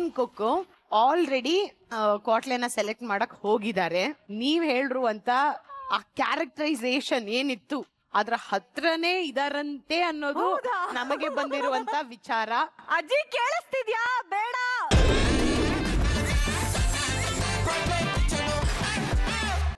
Main cook already ಕ್ವಾಟ್ಲೆನ select ಮಾಡಕ್ ಹೋಗಿದ್ದಾರೆ. ನೀವ್ ಹೇಳಿರುವಂತ ಆ ಕ್ಯಾರೆಕ್ಟರೈಸೇಷನ್ ಏನಿತ್ತು ಅದ್ರ ಹತ್ರನೇ ಇದಾರಂತೆ ಅನ್ನೋದು ನಮಗೆ ಬಂದಿರುವಂತ ವಿಚಾರ. ಅಜ್ಜಿ ಕೇಳಿಸ್ತಿದ್ಯಾ? ಬೇಡ.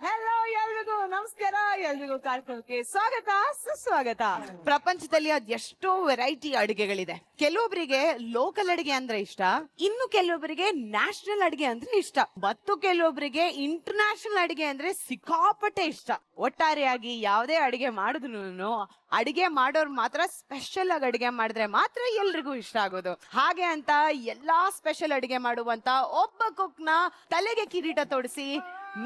ಹೆಲೋ ಎಲ್ರಿಗೂ ನಮಸ್ಕಾರ, ಎಲ್ರಿಗೂ ಕಾರ್ಯಕ್ರಮಕ್ಕೆ ಸ್ವಾಗತ ಸುಸ್ವಾಗತ. ಪ್ರಪಂಚದಲ್ಲಿ ಅದೆಷ್ಟೋ ವೆರೈಟಿ ಅಡಿಗೆಗಳಿದೆ. ಕೆಲವೊಬ್ಬರಿಗೆ ಲೋಕಲ್ ಅಡಿಗೆ ಅಂದ್ರೆ ಇಷ್ಟ, ಇನ್ನು ಕೆಲವೊಬ್ಬರಿಗೆ ನ್ಯಾಷನಲ್ ಅಡಿಗೆ ಅಂದ್ರೆ ಇಷ್ಟ, ಮತ್ತು ಕೆಲವೊಬ್ಬರಿಗೆ ಇಂಟರ್ನ್ಯಾಷನಲ್ ಅಡಿಗೆ ಅಂದ್ರೆ ಸಿಕ್ಕಾಪಟ್ಟೆ ಇಷ್ಟ. ಒಟ್ಟಾರೆಯಾಗಿ ಯಾವುದೇ ಅಡಿಗೆ ಮಾಡಿದ್ರು ಅಡಿಗೆ ಮಾಡೋರು ಮಾತ್ರ ಸ್ಪೆಷಲ್ ಆಗಿ ಅಡಿಗೆ ಮಾಡಿದ್ರೆ ಮಾತ್ರ ಎಲ್ರಿಗೂ ಇಷ್ಟ ಆಗೋದು. ಹಾಗೆ ಅಂತ ಎಲ್ಲಾ ಸ್ಪೆಷಲ್ ಅಡಿಗೆ ಮಾಡುವಂತ ಒಬ್ಬ ಕುಕ್ ನ ತಲೆಗೆ ಕಿರೀಟ ತೊಡಿಸಿ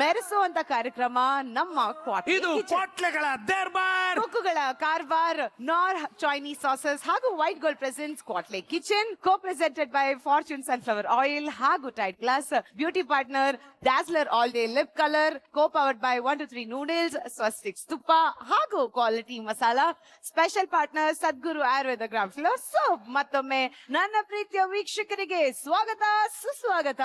ಮೆರೆಸುವಂತ ಕಾರ್ಯಕ್ರಮ ನಮ್ಮ ಕ್ವಾಟ್ಲೆಗಳ ದರ್ಬಾರ್. ಕುಕ್ಕುಗಳ ಕಾರ್ಬಾರ್ ನಾರ್ ಚೈನೀಸ್ ಸಾಸಸ್ ಹಾಗೂ white gold presents Kwatle kitchen, co presented by Fortune sunflower oil ಹಾಗೂ ಟೈಟ್ ಗ್ಲಾಸ್, beauty partner Dazzler all day lip colour, co powered by 1 2 3 noodles, ಸ್ವಸ್ತಿಕ್ಸ್ ತುಪ್ಪ ಹಾಗೂ quality masala, special partner Sadguru Ayurveda gram flour soap. ಮತ್ತೊಮ್ಮೆ ನನ್ನ ಪ್ರೀತಿಯ ವೀಕ್ಷಕರಿಗೆ ಸ್ವಾಗತ ಸುಸ್ವಾಗತ.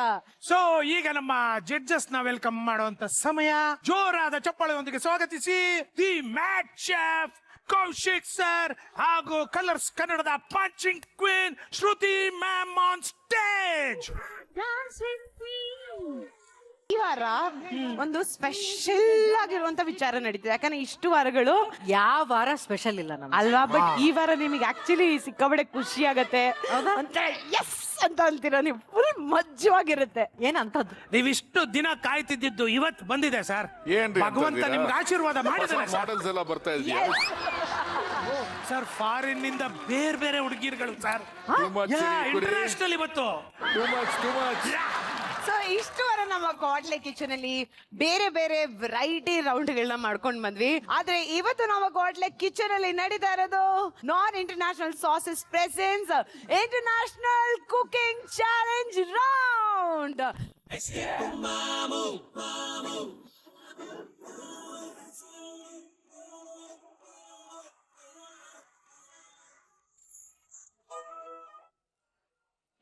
ಸೊ ಈಗ ನಮ್ಮ ಜಡ್ಜಸ್ ನ ವೆಲ್ಕಮ್ ಮಾಡುವಂತ ಸಮಯ. ಜೋರಾದ ಚಪ್ಪಾಳೆಯೊಂದಿಗೆ ಸ್ವಾಗತಿಸಿ the mat chef Kaushik sir ಹಾಗೂ ಕಲರ್ಸ್ ಕನ್ನಡದ punching queen Shruti ma'am on stage. ಈ ವಾರ ಒಂದು ಸ್ಪೆಷಲ್ ಆಗಿರುವಂತ ವಿಚಾರ ನಡೀತಿದೆ. ಯಾಕಂದ್ರೆ ಇಷ್ಟು ವಾರಗಳು ಯಾವ ವಾರ ಸ್ಪೆಷಲ್ ಇಲ್ಲ ಅಲ್ವಾ, ಬಟ್ ಈ ವಾರ ನಿಮಗೆ ಆಕ್ಚುಲಿ ಸಿಕ್ಕಾಬಡೆ ಖುಷಿ ಆಗತ್ತೆ ಅಂತ ಎಸ್ ಅಂತ ಅಂತೀರಾ ನೀವು. ಫುಲ್ ಮಜ್ಜವಾಗಿರುತ್ತೆ. ಏನಂತದ್ದು? ನೀವಿಷ್ಟು ದಿನ ಕಾಯ್ತಿದ್ದು ಇವತ್ತು ಬಂದಿದೆ ಸರ್. ಭಗವಂತ ನಿಮ್ಗೆ ಆಶೀರ್ವಾದ ಮಾಡಿದಾನೆ ಸರ್. ಫಾರಿನ್ ನಿಂದ ಬೇರೆ ಬೇರೆ ಹುಡುಗಿರ್ಗಳು ಸರ್, ಇಂಟರ್ನ್ಯಾಷನಲ್ ಇವತ್ತು. ಸೊ ಇಷ್ಟು ವಾರ ನಮ್ಮ ಕ್ವಾಟ್ಲೆ ಕಿಚನ್ ಅಲ್ಲಿ ಬೇರೆ ಬೇರೆ ವೆರೈಟಿ ರೌಂಡ್ ಗಳನ್ನ ಮಾಡ್ಕೊಂಡ್ ಬಂದ್ವಿ. ಆದ್ರೆ ಇವತ್ತು ನಮ್ಮ ಕ್ವಾಟ್ಲೆ ಕಿಚನ್ ಅಲ್ಲಿ ನಡೀತಾ ಇರೋದು ನಾನ್ international sauces presents international cooking challenge round.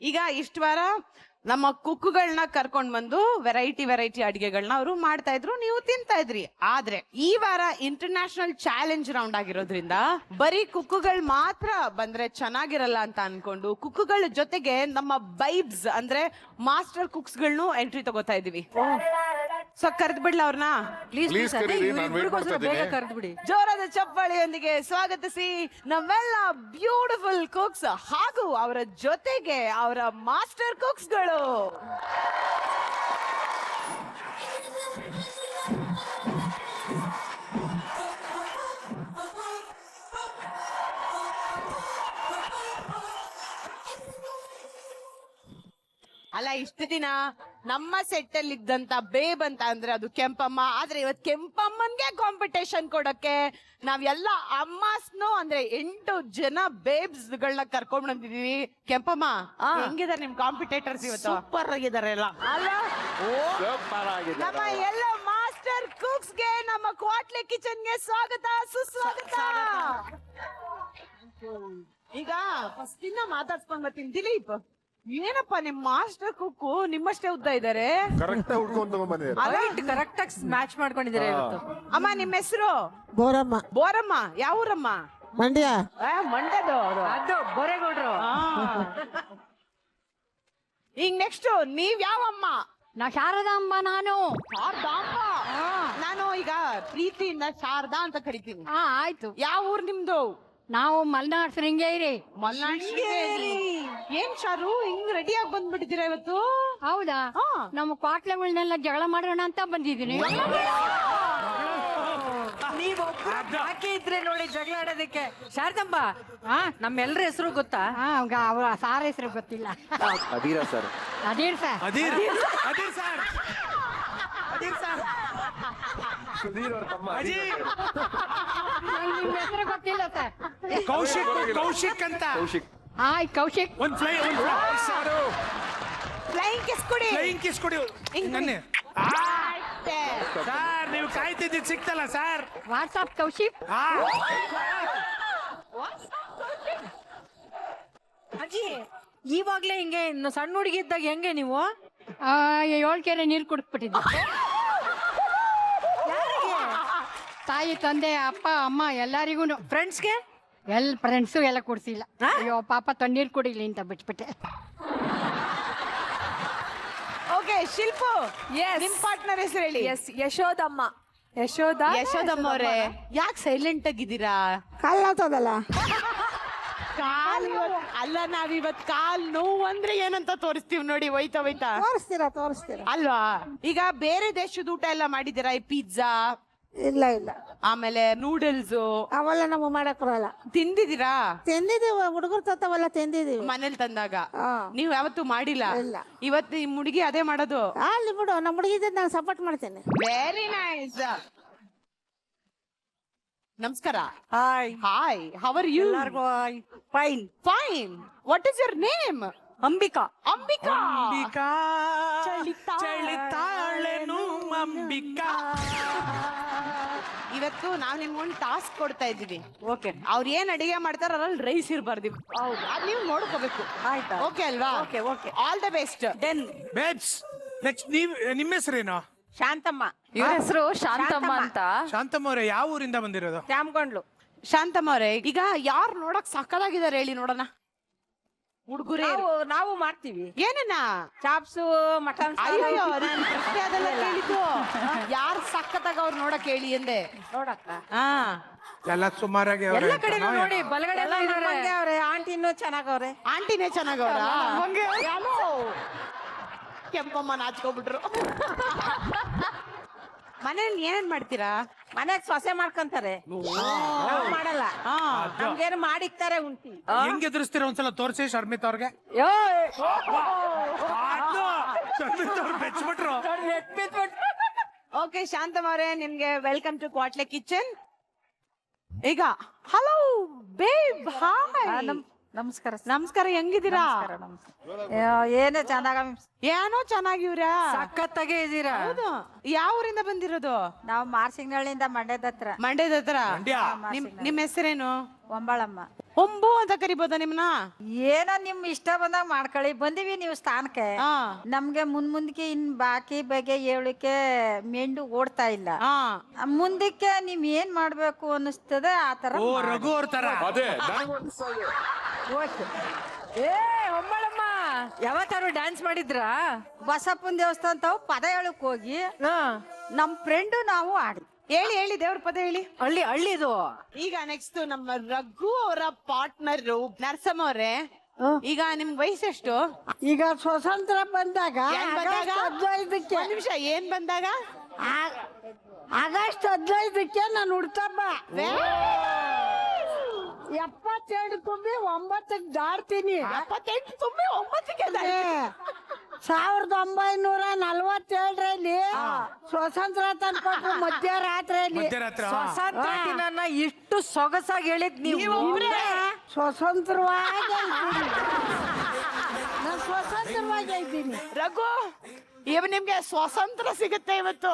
ಈಗ ಇಷ್ಟು ವಾರ ನಮ್ಮ ಕುಕ್ಕುಗಳನ್ನ ಕರ್ಕೊಂಡ್ ಬಂದು ವೆರೈಟಿ ಅಡಿಗೆಗಳನ್ನ ಅವರು ಮಾಡ್ತಾ ಇದ್ರು, ನೀವು ತಿಂತಾ ಇದ್ರಿ. ಆದ್ರೆ ಈ ವಾರ ಇಂಟರ್ನ್ಯಾಷನಲ್ ಚಾಲೆಂಜ್ ರೌಂಡ್ ಆಗಿರೋದ್ರಿಂದ ಬರೀ ಕುಕ್ಕುಗಳು ಮಾತ್ರ ಬಂದ್ರೆ ಚೆನ್ನಾಗಿರಲ್ಲ ಅಂತ ಅನ್ಕೊಂಡು ಕುಕ್ಕುಗಳ ಜೊತೆಗೆ ನಮ್ಮ ಬೈಬ್ಸ್ ಅಂದ್ರೆ ಮಾಸ್ಟರ್ ಕುಕ್ಸ್ ಗಳನ್ನು ಎಂಟ್ರಿ ತಗೋತಾ ಇದೀವಿ. ಸೊ ಕರೆದ್ ಬಿಡ್ಲ ಅವ್ರನ್ನ ಪ್ಲೀಸ್ ಬೇಗ ಕರೆದ್ಬಿಡಿ. ಜೋರಾದ ಚಪ್ಪಾಳೆಯೊಂದಿಗೆ ಸ್ವಾಗತಿಸಿ ನಮ್ಮೆಲ್ಲ ಬ್ಯೂಟಿಫುಲ್ ಕುಕ್ಸ್ ಹಾಗೂ ಅವರ ಜೊತೆಗೆ ಅವರ ಮಾಸ್ಟರ್ ಕುಕ್ಸ್ ಗಳು. ಅಲ್ಲ, ಇಷ್ಟು ದಿನ ನಮ್ಮ ಸೆಟ್ ಅಲ್ಲಿ ಇದ್ದಂತ ಬೇಬ್ ಅಂತ ಅಂದ್ರೆ ಅದು ಕೆಂಪಮ್ಮ. ಆದ್ರೆ ಇವತ್ ಕೆಂಪಮ್ಮನ್ಗೆ ಕಾಂಪಿಟೇಷನ್ ಕೊಡಕ್ಕೆ ನಾವೆಲ್ಲ ಅಮ್ಮಸ್ನು ಅಂದ್ರೆ 8 ಜನ ಬೇಬ್ಸ್ ಗಳನ್ನ ಕರ್ಕೊಂಡ್ ಬಂದಿದೀವಿ. ಕೆಂಪಮ್ಮ ಹೆಂಗಿದಾರೆ ನಿಮ್ ಕಾಂಪಿಟೇಟರ್ಸ್ ಇವತ್ತು? ಸೂಪರ್ ಆಗಿದ್ದಾರೆ ಎಲ್ಲ. ಅಲ್ವಾ? ನಮ್ಮ ಎಲ್ಲ ಮಾಸ್ಟರ್ ಕುಕ್ಸ್ ಗೆ ನಮ್ಮ ಕ್ವಾಟ್ಲೆ ಕಿಚನ್ ಗೆ ಸ್ವಾಗತ ಸುಸ್ವಾಗತ. ಈಗ ಫಸ್ಟ್ ಇಂದ ಮಾತಾಡ್ಸ್ಕೊಂಡ್ ಬರ್ತೀನಿ. ದಿಲೀಪ್, ಏನಪ್ಪ ನಿಮ್ ಮಾಸ್ಟರ್ ಕುಕ್ಕು ನಿಮ್ಮಷ್ಟೇ ಉದ್ದ ಇದಾರೆ. ಕರೆಕ್ಟ್ ಕರೆಕ್ಟ್ ಆಗಿ ಮ್ಯಾಚ್ ಮಾಡ್ಕೊಂಡಿದ್ದಾರೆ ಇವತ್ತು. ಅಮ್ಮ ನಿಮ್ ಹೆಸರು? ಬೋರಮ್ಮ. ಬೋರಮ್ಮ. ಯಾವ ಊರಮ್ಮ? ಮಂಡ್ಯ. ಮಂಡ್ಯದವರು. ಅದು ಬೋರೇಗೌಡ್ರು. ಈಗ ನೆಕ್ಸ್ಟ್ ನೀವ್ ಯಾವಮ್ಮ? ನಾ ಶಾರದಾಂಬ. ನಾನು ಶಾರದಾಂಬ. ನಾನು ಈಗ ಪ್ರೀತಿಯಿಂದ ಶಾರದಾ ಅಂತ ಕರಿತೀನಿ. ಆಯ್ತು. ಯಾವ ಊರ್ ನಿಮ್ದು? ನಾವು ಮಲ್ನಾಡ್ ಶೃಂಗೇರಿ. ಏನ್ ಶಾರು ಹಿಂಗ್ ರೆಡಿ ಆಗಿ ಬಂದ್ಬಿಟ್ಟಿದ್ದೀರಾ ಇವತ್ತು? ಹೌದಾ? ನಮ್ಮ ಕ್ವಾಟ್ಲೆಗಳನ್ನೆಲ್ಲ ಜಗಳ ಮಾಡೋಣ ಅಂತ ಬಂದಿದ್ದೀನಿ. ಬಾಕಿ ಇದ್ರೆ ನೋಡಿ ಜಗಳ ಆಡೋದಕ್ಕೆ. ಶಾರದಾಂಬ, ನಮ್ಮೆಲ್ಲರ ಹೆಸರು ಗೊತ್ತಾ? ಅವ್ರ ಸಾರ ಹೆಸರು ಗೊತ್ತಿಲ್ಲ. Adhira sir. Adhir sir. Adhir sir. ನಿಮ್ಮ ಹೆಸರು ಗೊತ್ತಿಲ್ಲ ಸರ್. ಕೌಶಿಕ್ ಅಂತ. ಕೌಶಿಕ್. ಒಂದ್ ಫ್ಲೈಯಿಂಗ್ ಕಿಸ್ ಕೊಡಿ. ನನ್ನೆ ಸರ್, ನೀವು ಕಾಯ್ತಿದ್ದು ಸಿಕ್ತಲ್ಲ ಸರ್. ವಾಟ್ಸ್ಆಪ್ ಕೌಶಿಕ್. ಅಜ್ಜಿ ಇವಾಗ್ಲೇ ಹಿಂಗೆ ಇನ್ನು ಸಣ್ಣ ಹುಡುಗಿ ಇದ್ದಾಗ ಹೆಂಗೆ ನೀವು? 7 ಕೆರೆ ನೀರು ಕುಡಿದ್ಬಿಟ್ಟಿದ್ದೆ. ತಾಯಿ ತಂದೆ ಅಪ್ಪ ಅಮ್ಮ ಎಲ್ಲರಿಗೂ ಫ್ರೆಂಡ್ಸ್ಗೆ ಫ್ರೆಂಡ್ಸು ಎಲ್ಲ ಕುಡ್ಸಿಲ್ಲ. ಅಯ್ಯೋ ಪಾಪ ತಣ್ಣೀರು ಕುಡಿಲಿ ಅಂತ ಬಿಟ್ಬಿಟ್ಟೆ. ಓಕೆ ಶಿಲ್ಪು, ನಿಮ್ ಪಾರ್ಟ್ನರ್ ಹೆಸರು ಹೇಳಿ. ಯಶೋದಮ್ಮ. ಯಶೋದಮ್ಮ ಅವರೇ, ಯಾಕೆ ಸೈಲೆಂಟ್ ಆಗಿದ್ದೀರಾ? ಕಾಲಾಗ್ತದಲ್ಲ. ಅಲ್ಲ, ನಾವಿವತ್ ಕಾಲ್ ನೋವು ಅಂದ್ರೆ ಏನಂತ ತೋರಿಸ್ತೀವಿ ನೋಡಿ. ಹೋಯ್ತಾ ತೋರಿಸ್ತೀರಾ ಅಲ್ವಾ? ಈಗ ಬೇರೆ ದೇಶದ ಊಟ ಎಲ್ಲ ಮಾಡಿದಿರಾ? ಈ ಪಿಜ್ಜಾ, ಇಲ್ಲ ಇಲ್ಲ, ಆಮೇಲೆ ನೂಡಲ್ಸ್ ಅವೆಲ್ಲ ನಮ್ಮ ಮಾಡಕ್ ಬರಲ್ಲ. ತಿಂದಿದ್ದೀರಾ? ತಿಂದಿದೀವಿ, ಹುಡುಗರು ತತ್ತವೆಲ್ಲ ತಿಂದಿದೀವಿ. ಮನೇಲಿ ತಂದಾಗ ಹಾ. ನೀವು ಯಾವತ್ತೂ ಮಾಡಿಲ್ಲ? ಇಲ್ಲ. ಇವತ್ತು ಈ ಹುಡುಗಿ ಅದೇ ಮಾಡೋದು. ಅಲ್ಲಿ ಬಿಡು, ನಮ್ಮ ಹುಡುಗಿದ್ ನಾನು ಸಪೋರ್ಟ್ ಮಾಡ್ತೇನೆ. Very nice. ನಮಸ್ಕಾರ. Hi. Hi, how are you? Fine. Fine. What is your name? Ambika. Ambika. Ambika ಚಳಿತಾಳೆನು ಅಂಬಿಕಾ. ಇವತ್ತು ನಾವ್ ನಿಮ್ಗೊಂದು ಟಾಸ್ಕ್ ಕೊಡ್ತಾ ಇದ್ದೀವಿ. ಓಕೆ. ಅವ್ರು ಏನ್ ಅಡಿಗೆ ಮಾಡ್ತಾರ ಅದ್ರಲ್ಲಿ ರೈಸ್ ಇರಬಾರ್ದು. ಹೌದು, ಅದ್ ನೀವು ನೋಡ್ಕೋಬೇಕು. ಆಯ್ತಾ? ಓಕೆ ಅಲ್ವಾ? Okay okay. All the best. Then babes, next ನಿಮ್ಮ ಹೆಸರೇನು? ಶಾಂತಮ್ಮ. ಇವ್ರ ಹೆಸರು ಶಾಂತಮ್ಮ ಅಂತ. ಶಾಂತಮ್ಮ ಅವರೇ, ಯಾವ ಊರಿಂದ ಬಂದಿರೋದು? ತ್ಯಾಮ್ಗೊಂಡ್ಲು. ಶಾಂತಮ್ಮ ಅವರೇ, ಈಗ ಯಾರು ನೋಡಕ್ ಸಕ್ಕದಾಗಿದ್ದಾರೆ ಹೇಳಿ ನೋಡೋಣ. ಹುಡುಗರೇ ನಾವು ಮಾಡ್ತೀವಿ. ಏನನ್ನ? Chops, mutton. ಅಯ್ಯೋ, ನಾನು ಪ್ರಶ್ನೆ ಅದೆಲ್ಲ ಕೇಳಿದ್ದು. ಯಾರು ಸಕ್ಕತ್ತಾಗ ಅವ್ರು ನೋಡಕ್ ಹೇಳಿ ಎಂದೆ. ನೋಡಕ್ಕ ಹಾ, ಎಲ್ಲ ಸುಮಾರಾಗಿ ಅವ್ರೆ ಎಲ್ಲ ಕಡೆ ಅಂತಾನೋ ನೋಡಿ, ಏನೋ? ಬಲಗಡೆ ಎಲ್ಲ ಇದಾರೆ. ಅವ್ರೆ ಆಂಟಿನೂ ಚೆನ್ನಾಗವ್ರೆ. ಆಂಟಿನೇ ಚೆನ್ನಾಗವ್ರ? ಯಾರೋ ಕೆಂಪಮ್ಮ ನಾಚ್ಕೊಬಿಟ್ರು. ಮನೇಲಿ ಏನೇನ್ ಮಾಡ್ತೀರಾ? ಮನೆಗ್ ಸೊಸೆ ಮಾಡ್ಕೊಂತಾರೆ, ನಾವ್ ಮಾಡಲ್ಲ. ಹಾ, ನಮ್ಗೇನು ಮಾಡಿಕ್ತಾರೆ ಉಂಟಿ. ಹೆಂಗ್ ಎದುರಿಸ್ತೀರ ಒಂದ್ಸಲ ತೋರಿಸಿ ಶರ್ಮಿತ್ ಅವ್ರಿಗೆ. ಶರ್ಮಿತ್ ಅವ್ರು ಬೆಚ್ಬಿಟ್ರು. ಓಕೆ ಶಾಂತಮ್ಮ ಅವರೇ, ನಿಮ್ಗೆ ವೆಲ್ಕಮ್ ಟು ಕ್ವಾಟ್ಲೆ ಕಿಚನ್. ಈಗ ಹಲೋ ಬೇಬ್, ಹಾಯ್. ನಮಸ್ಕಾರ. ನಮಸ್ಕಾರ, ಹೆಂಗಿದ್ದೀರಾ? ಏನೇ ಚೆನ್ನಾಗ. ಏನೋ ಚೆನ್ನಾಗಿವ್ರಾ? ಸಖತ್ತಾಗೆ ಇದೀರಾ. ಹೌದು. ಯಾವ ಊರಿಂದ ಬಂದಿರೋದು? ನಾವು ಮಾರ್ಸಿಂಗ್ನಳ್ಳಿಯಿಂದ ಮಂಡ್ಯದ ಹತ್ರ. ಮಂಡ್ಯದ ಹತ್ರ. ಮಂಡ್ಯ. ನಿಮ್ ಹೆಸರೇನು? ಒಂಬಳಮ್ಮ. ಒಂಬು ಅಂತ ಕರಿಬೋದಾ ನಿಮ್ನ? ಏನೋ ನಿಮ್ ಇಷ್ಟ ಬಂದಾಗ ಮಾಡ್ಕೊಳ್ಳಿ. ಬಂದಿವಿ ನೀವು ಸ್ಥಾನಕ್ಕೆ. ಹಾ, ನಮ್ಗೆ ಮುಂದಕ್ಕೆ ಇನ್ ಬಾಕಿ ಬಗ್ಗೆ ಹೇಳಲಿಕ್ಕೆ ಮೆಂಡು ಓಡ್ತಾ ಇಲ್ಲ. ಹಾ. ಮುಂದಕ್ಕೆ ನೀವ್ ಏನ್ ಮಾಡ್ಬೇಕು ಅನಿಸ್ತದೆ ಆ ತರ ಓ, ರಘು ಅವ್ರ ತರ. ಏ ಒಮ್ಮಳಮ್ಮ, ಯಾವತ್ತಾರು ಡ್ಯಾನ್ಸ್ ಮಾಡಿದ್ರಾ? ಬಸಪ್ಪನ ದೇವಸ್ಥಾನ ತಾವು ಪದ ಹೇಳಕ್ ಹೋಗಿ ನಮ್ ಫ್ರೆಂಡು ನಾವು ಆಡಿ. ಹೇಳಿ ಹೇಳಿ, ದೇವ್ರ ಪದ ಹೇಳಿ. ಹಳ್ಳಿದು. ಈಗ ನೆಕ್ಸ್ಟ್ ನಮ್ಮ ರಘು ಅವರ ಪಾರ್ಟ್ನರ್ ನರಸಮ್ಮ ಅವರೇ, ಈಗ ನಿಮ್ ವಯಸ್ಸೆಷ್ಟು? ಈಗ ಸ್ವತಂತ್ರ ಬಂದಾಗ ಏನ್ ಬಂದಾಗ? ಆಗಸ್ಟ್ 15ಕ್ಕೆ ಒಂದ್ ನಿಮಿಷ, ಏನ್ ಬಂದಾಗ? ಆಗಸ್ಟ್ 15ಕ್ಕೆ ನಾನು ಹುಡ್ತಬ್ಬ 72 ತುಂಬಿ 9ಕ್ಕೆ ದಾಡ್ತೀನಿ. 78 ತುಂಬಿ 9ಕ್ಕೆ 1947ರಲ್ಲಿ ಸ್ವತಂತ್ರ ತಂದ್ಕೊಟ್ರು ಮಧ್ಯರಾತ್ರಿಯಲ್ಲಿ. ಮಧ್ಯರಾತ್ರಿ. ಸ್ವಾತಂತ್ರ್ಯ ದಿನನ ಇಷ್ಟು ಸೊಗಸಾಗಿ ಹೇಳಿದ್ ನೀವು. ಸ್ವತಂತ್ರವಾಗಿ ನಾನು ಸ್ವತಂತ್ರವಾಗಿ ಇದ್ದೀನಿ. ರಘು, ನಿಮ್ಗೆ ಸ್ವಾತಂತ್ರ್ಯ ಸಿಗುತ್ತೆ ಇವತ್ತು.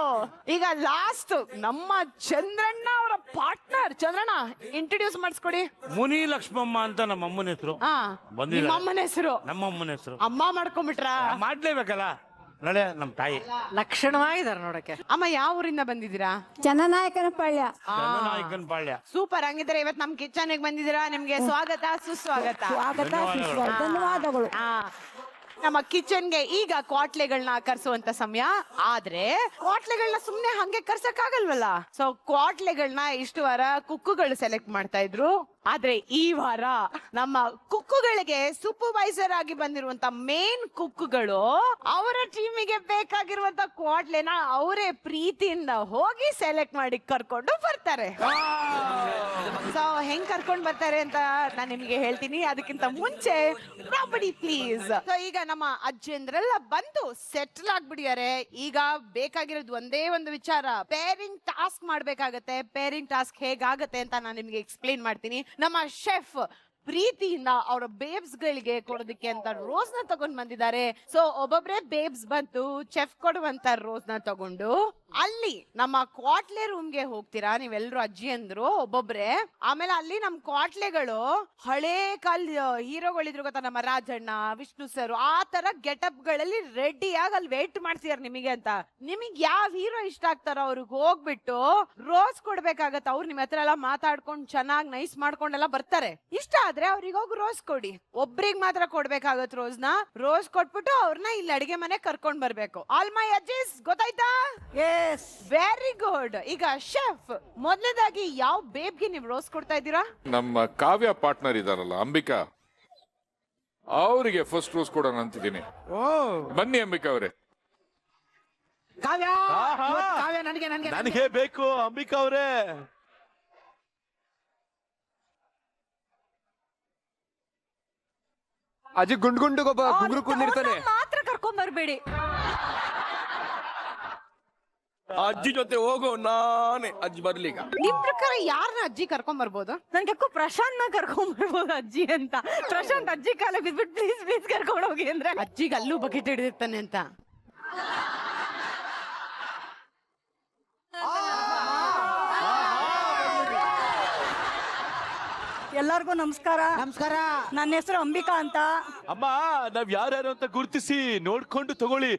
ಈಗ ಲಾಸ್ಟ್ ನಮ್ಮ ಚಂದ್ರಣ್ಣ ಅವರ ಪಾರ್ಟ್ನರ್. ಚಂದ್ರಣ್ಣ, ಇಂಟ್ರೊಡ್ಯೂಸ್ ಮಾಡಿಸ್ಕೊಡಿ. ಮುನಿ ಲಕ್ಷ್ಮಮ್ಮ ಅಂತ ನಮ್ಮ ಅಮ್ಮನ ಹೆಸರು. ಹಾ, ಬಂದಿದ್ದಾರೆ. ನಿಮ್ಮ ಅಮ್ಮನ ಹೆಸರು? ನಮ್ಮ ಅಮ್ಮನ ಹೆಸರು. ಅಮ್ಮ ಮಾಡ್ಕೊಂಡ್ಬಿಟ್ರ? ಮಾಡ್ಲೇಬೇಕಲ್ಲ, ನಡೆ ನಮ್ ತಾಯಿ. ಲಕ್ಷಣವಾಗಿದಾರೆ ನೋಡಕ್ಕೆ. ಅಮ್ಮ, ಯಾವ ಊರಿಂದ ಬಂದಿದ್ದೀರಾ? ಜನನಾಯಕನ ಪಾಳ್ಯ. ಜನನಾಯಕನ ಪಾಳ್ಯ. ಸೂಪರ್. ಹಂಗಿದ್ರೆ ಇವತ್ತು ನಮ್ ಕಿಚನ್ ಬಂದಿದ್ದೀರಾ, ನಿಮ್ಗೆ ಸ್ವಾಗತ ಸುಸ್ವಾಗತ. ಧನ್ಯವಾದಗಳು. ಆ, ನಮ್ಮ ಕಿಚನ್ಗೆ ಈಗ ಕ್ವಾಟ್ಲೆಗಳನ್ನ ಕರ್ಸುವಂತ ಸಮಯ. ಆದ್ರೆ ಕ್ವಾಟ್ಲೆಗಳನ್ನ ಸುಮ್ನೆ ಹಂಗೆ ಕರ್ಸಕ್ ಆಗಲ್ವಲ್ಲ. ಸೊ ಕ್ವಾಟ್ಲೆಗಳನ್ನ ಇಷ್ಟು ವಾರ ಕುಕ್ಕುಗಳು ಸೆಲೆಕ್ಟ್ ಮಾಡ್ತಾ ಇದ್ರು. ಆದ್ರೆ ಈ ವಾರ ನಮ್ಮ ಕುಕ್ಕುಗಳಿಗೆ ಸೂಪರ್ವೈಸರ್ ಆಗಿ ಬಂದಿರುವಂತ ಮೇನ್ ಕುಕ್ಕುಗಳು ಅವರ ಟೀಮಿಗೆ ಬೇಕಾಗಿರುವಂತ ಕ್ವಾಟ್ಲೆನ ಅವರೇ ಪ್ರೀತಿಯಿಂದ ಹೋಗಿ ಸೆಲೆಕ್ಟ್ ಮಾಡಿ ಕರ್ಕೊಂಡು ಬರ್ತಾರೆ. ಸೊ ಹೆಂಗ್ ಕರ್ಕೊಂಡ್ ಬರ್ತಾರೆ ಅಂತ ನಾನು ನಿಮ್ಗೆ ಹೇಳ್ತೀನಿ. ಅದಕ್ಕಿಂತ ಮುಂಚೆ ಪ್ರಾಪರ್ಟಿ ಪ್ಲೀಸ್. ಸೊ ಈಗ ನಮ್ಮ ಅಜ್ಜಂದ್ರೆಲ್ಲ ಬಂದು ಸೆಟ್ಲ್ ಆಗ್ಬಿಡಿಯಾರೆ. ಈಗ ಬೇಕಾಗಿರೋದು ಒಂದೇ ಒಂದು ವಿಚಾರ, ಪೇರಿಂಗ್ ಟಾಸ್ಕ್ ಮಾಡ್ಬೇಕಾಗತ್ತೆ. ಪೇರಿಂಗ್ ಟಾಸ್ಕ್ ಹೇಗಾಗತ್ತೆ ಅಂತ ನಾನು ನಿಮ್ಗೆ ಎಕ್ಸ್ಪ್ಲೇನ್ ಮಾಡ್ತೀನಿ. ನಮ್ಮ ಶೆಫ್ ಪ್ರೀತಿಯಿಂದ ಅವರ ಬೇಬ್ಸ್ ಗಳಿಗೆ ಕೊಡೋದಕ್ಕೆ ಅಂತ ರೋಸ್ ನ ತಗೊಂಡ್ ಬಂದಿದ್ದಾರೆ. ಸೊ ಒಬ್ಬೊಬ್ರೆ ಬೇಬ್ಸ್ ಬಂತು ಚೆಫ್ ಕೊಡುವಂತ ರೋಸ್ ನ ತಗೊಂಡು ಅಲ್ಲಿ ನಮ್ಮ ಕ್ವಾಟ್ಲೆ ರೂಮ್ಗೆ ಹೋಗ್ತೀರಾ ನೀವೆಲ್ರು ಅಜ್ಜಿ ಅಂದ್ರು ಒಬ್ಬೊಬ್ರೆ. ಆಮೇಲೆ ಅಲ್ಲಿ ನಮ್ ಕ್ವಾಟ್ಲೆಗಳು ಹಳೇ ಕಾಲ ಹೀರೋಗಳಿದ್ರು ಗೊತ್ತಾ, ನಮ್ಮ ರಾಜಣ್ಣ, ವಿಷ್ಣು ಸರ್, ಆ ತರ ಗೆಟಪ್ ಗಳಲ್ಲಿ ರೆಡಿಯಾಗಿ ಅಲ್ಲಿ ವೇಟ್ ಮಾಡ್ತಿದಾರೆ ನಿಮಗೆ ಅಂತ. ನಿಮಗ್ ಯಾವ ಹೀರೋ ಇಷ್ಟ ಆಗ್ತಾರೋ ಅವ್ರಿಗೆ ಹೋಗ್ಬಿಟ್ಟು ರೋಸ್ ಕೊಡ್ಬೇಕಾಗತ್ತ. ಅವ್ರು ನಿಮ್ ಹತ್ರ ಎಲ್ಲ ಮಾತಾಡ್ಕೊಂಡು ಚೆನ್ನಾಗಿ ನೈಸ್ ಮಾಡ್ಕೊಂಡೆಲ್ಲ ಬರ್ತಾರೆ. ಇಷ್ಟ ಆದ್ರೆ ಅವ್ರಿಗೆ ಹೋಗಿ ರೋಸ್ ಕೊಡಿ. ಒಬ್ರಿಗೆ ಮಾತ್ರ ಕೊಡ್ಬೇಕಾಗತ್ ರೋಸ್ ನ. ರೋಸ್ ಕೊಟ್ಬಿಟ್ಟು ಅವ್ರನ್ನ ಇಲ್ಲಿ ಅಡಿಗೆ ಮನೆ ಕರ್ಕೊಂಡ್ ಬರ್ಬೇಕು. ಆಲ್ ಮೈ ಅಜ್ಜಿಸ್ ಗೊತ್ತಾಯ್ತಾ? Very good. ಈಗ ಶೆಫ್, ಮೊದಲನೇದಾಗಿ ಯಾವ ಬೇಬ್ಗೆ ನೀವು ರೋಸ್ ಕೊಡ್ತಾ ಇದ್ದೀರಾ? ನಮ್ಮ ಕಾವ್ಯ ಪಾರ್ಟ್ನರ್ ಇದಾರಲ್ಲ ಅಂಬಿಕಾ, ಅವರಿಗೆ ಫಸ್ಟ್ ರೋಸ್ ಕೊಡೋಣ ಅಂತಿದ್ದೀನಿ. ಬನ್ನಿ ಅಂಬಿಕಾ ಅವರೇ. ಕಾವ್ಯ ಕಾವ್ಯ ನನಗೆ ನನಗೆ ನನಗೆ ಬೇಕು ಅಂಬಿಕಾ ಅವರೇ. ಅಜ್ಜಿ ಗುಂಡ್ಗೊಬ್ಬ ಗುಂಗ್ರು ಕೂದಿರ್ತಾನೆ. ಮಾತ್ರ ಕರ್ಕೊಂಡ್ ಬರ್ಬೇಡಿ. ಅಜ್ಜಿ ಜೊತೆ ಹೋಗೋ ನಾನೇ ಅಜ್ಜಿ ಬರ್ಲಿಗ. ನಿಮ್ ಪ್ರಕಾರ ಯಾರನ್ನ ಅಜ್ಜಿ ಕರ್ಕೊಂಡ್ ಬರ್ಬೋದು? ನನ್ಗೆ ಪ್ರಶಾಂತ್ ನ ಕರ್ಕೊಂಡ್ ಬರ್ಬೋದು ಅಜ್ಜಿ ಅಂತ. ಪ್ರಶಾಂತ್ ಅಜ್ಜಿ ಕಾಲ ಬಿದ್ಬಿಟ್ಟು ಪ್ಲೀಸ್ ಪ್ಲೀಸ್ ಕರ್ಕೊಂಡು ಹೋಗಿ ಅಂದ್ರೆ ಅಜ್ಜಿಗೆ ಅಲ್ಲೂ ಬಕೆಟ್ ಹಿಡಿದಿರ್ತಾನೆ ಅಂತ. ಎಲ್ಲಾರ್ಗು ನಮಸ್ಕಾರ. ನಮಸ್ಕಾರ. ನನ್ನ ಹೆಸರು ಅಂಬಿಕಾ ಅಂತ. ಅಮ್ಮ ನಾವ್ ಯಾರ್ಯಾರು ಅಂತ ಗುರ್ತಿಸಿ ನೋಡ್ಕೊಂಡು ತಗೊಳ್ಳಿ.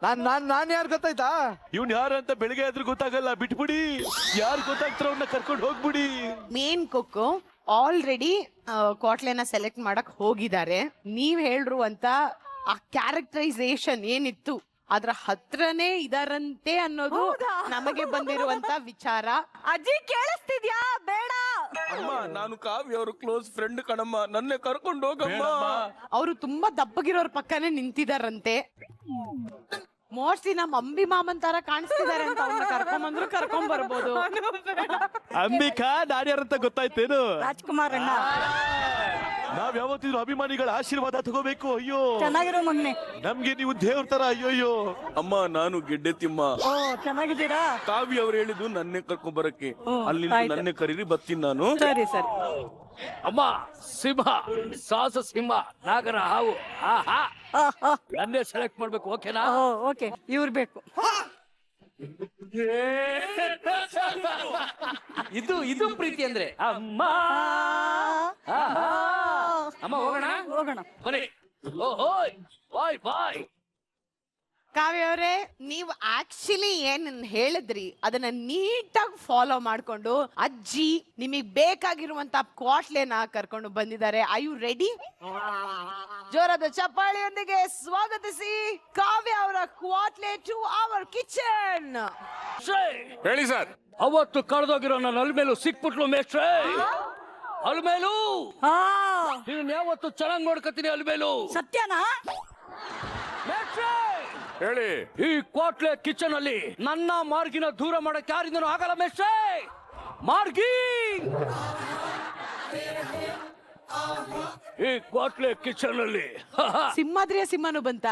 ನಾನ್ ಯಾರು ಗೊತ್ತಾಯ್ತಾ? ಇವ್ನ್ ಯಾರು ಅಂತ ಬೆಳಿಗ್ಗೆ ಆದ್ರೂ ಗೊತ್ತಾಗಲ್ಲ, ಬಿಟ್ಬಿಡಿ. ಯಾರು ಗೊತ್ತಾಗ್ತಾರ ಅವ್ನ ಕರ್ಕೊಂಡು ಹೋಗ್ಬಿಡಿ. ಮೇನ್ ಕುಕ್ ಆಲ್ರೆಡಿ ಕ್ವಾಟ್ಲೆನ ಸೆಲೆಕ್ಟ್ ಮಾಡಕ್ ಹೋಗಿದ್ದಾರೆ. ನೀವ್ ಹೇಳ್ರು ಅಂತ ಆ ಕ್ಯಾರೆಕ್ಟರೈಸೇಷನ್ ಏನಿತ್ತು ಅದ್ರ ಹತ್ರನೇ ಇದಾರಂತೆ ಅನ್ನೋದು ನಮಗೆ ಬಂದಿರುವಂತ ವಿಚಾರ. ಅಜ್ಜಿ ಕೇಳಿಸ್ತಿದ್ಯಾ? ಬೇಡ. ಅಮ್ಮ ನಾನು ಕಾವ್ಯ ಅವರು ಕ್ಲೋಸ್ ಫ್ರೆಂಡ್ ಕಣಮ್ಮ, ನನ್ನೇ ಕರ್ಕೊಂಡು ಹೋಗಮ್ಮ. ಅವರು ತುಂಬಾ ದಪ್ಪಗಿರೋರ್ ಪಕ್ಕನೇ ನಿಂತಿದಾರಂತೆ. ಮೋಸ್ಟ್ಲಿ ನಮ್ಮ ಅಂಬಿ ಮಾಮನ್ ತರ ಕಾಣಿಸ್ತಿದ್ದಾರೆ ಅಂತ ಅವ್ರನ್ನ ಕರ್ಕೊಂಬಂದ್ರು ಕರ್ಕೊಂಡ್ ಬರ್ಬೋದು. ಅಂಬಿಕಾ ನಾರ್ಯಾರಂತ ಗೊತ್ತಾಯ್ತೇನು? ರಾಜ್ಕುಮಾರ್ ಅಣ್ಣ. ನಾವ್ ಯಾವತ್ತಿದ್ರು ಅಭಿಮಾನಿಗಳ ಆಶೀರ್ವಾದ ತಗೋಬೇಕು. ಅಯ್ಯೋ ಚೆನ್ನಾಗಿರೋ ಮಗ್ನೆ. ನಮ್ಗೆ ನೀವು ದೇವ್ರ ತರ. ಅಯ್ಯೋಯ್ಯೋ ಅಮ್ಮ ನಾನು ಗೆಡ್ಡೆ ತಿಮ್ಮ. ಓ ಚೆನ್ನಾಗಿದ್ದೀರಾ? ಕಾವ್ಯ ಅವ್ರು ಹೇಳಿದ್ದು ನನ್ನೇ ಕರ್ಕೊಂಡ್ ಬರಕ್ಕೆ, ಅಲ್ಲಿ ನನ್ನೇ ಕರೀರಿ ಬರ್ತೀನಿ ನಾನು. ಸರಿ ಸರಿ. ಅಮ್ಮ ಸಿಂಹ, ಸಾಹಸ ಸಿಂಹ, ನಾಗರ ಹಾವು, ಆಹಾ ನನ್ನೇ ಸೆಲೆಕ್ಟ್ ಮಾಡ್ಬೇಕು. ಓಕೆನಾ? ಓಕೆ, ಇವ್ರು ಬೇಕು. ಇದು ಪ್ರೀತಿ ಅಂದ್ರೆ. ಅಮ್ಮ ಅಮ್ಮ ಹೋಗೋಣ ಹೋಗೋಣ. ಬನ್ನಿ. ಓಹೋಯ್ ಬಾಯ್ ಬಾಯ್. ಕಾವ್ಯ ಅವರೇ, ನೀವು ಆಕ್ಚುಲಿ ಏನ್ ಹೇಳಿದ್ರಿ ಅದನ್ನ ನೀಟಾಗಿ ಫಾಲೋ ಮಾಡ್ಕೊಂಡು ಅಜ್ಜಿ ನಿಮಗ್ ಬೇಕಾಗಿರುವಂತ ಕ್ವಾಟ್ಲೆನ ಕರ್ಕೊಂಡು ಬಂದಿದ್ದಾರೆ. Are you ready? ಜೋರಾದ ಚಪ್ಪಾಳಿಯೊಂದಿಗೆ ಸ್ವಾಗತಿಸಿ ಕಾವ್ಯ ಅವರ ಕ್ವಾಟ್ಲೆ ಟು ಅವರ್ ಕಿಚನ್. ಹೇಳಿ ಸರ್. ಅವತ್ತು ಕಳೆದೋಗಿರೋ ನನ್ನ ಅಲ್ಮೇಲು ಸಿಕ್ಬಿಟ್ಲು ಮೇಷ್ಟ್ರೆ. ಅಲ್ಮೇಲು ನೀನ್ ಯಾವತ್ತು ಚೆನ್ನಾಗಿ ನೋಡ್ಕತೀನಿ. ಅಲ್ಮೇಲು ಸತ್ಯನಾ? ಮೇಷ್ಟ್ರೆ ಹೇಳಿ. ಈ ಕ್ವಾಟ್ಲೆ ಕಿಚನ್ ಅಲ್ಲಿ ನನ್ನ ಮಾರ್ಗಿನ ದೂರ ಮಾಡಕ್ ಯಾರಿಂದನೂ ಆಗಲ್ಲ ಮೇಷ್ಟ್ರೆ. ಮಾರ್ಗಿ ಈ ಕ್ವಾಟ್ಲೆ ಕಿಚನ್ ಅಲ್ಲಿ ಸಿಂಹಾದ್ರಿಯ ಸಿಂಹನು ಬಂತ.